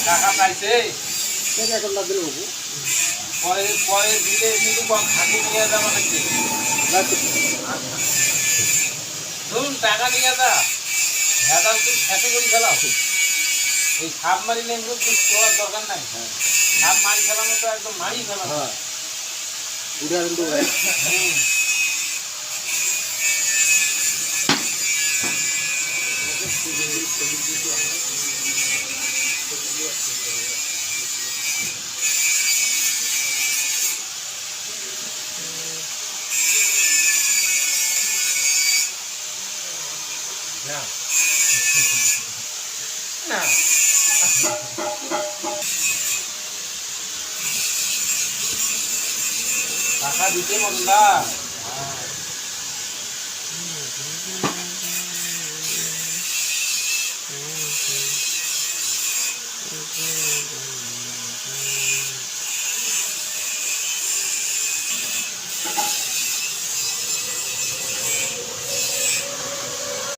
টাকা পাইছে পরে দিলে কিন্তু ঘাটি নিয়ে যাবো নাকি ধরুন টাকা নিয়ে যা ভেজাল তুই খেতে করে খেলাও এই সাপ মারি নেই করার দরকার নাই সাপ মারি খেলানো তো একদম মারি খেলানো না না টাকা দিতে মন্দা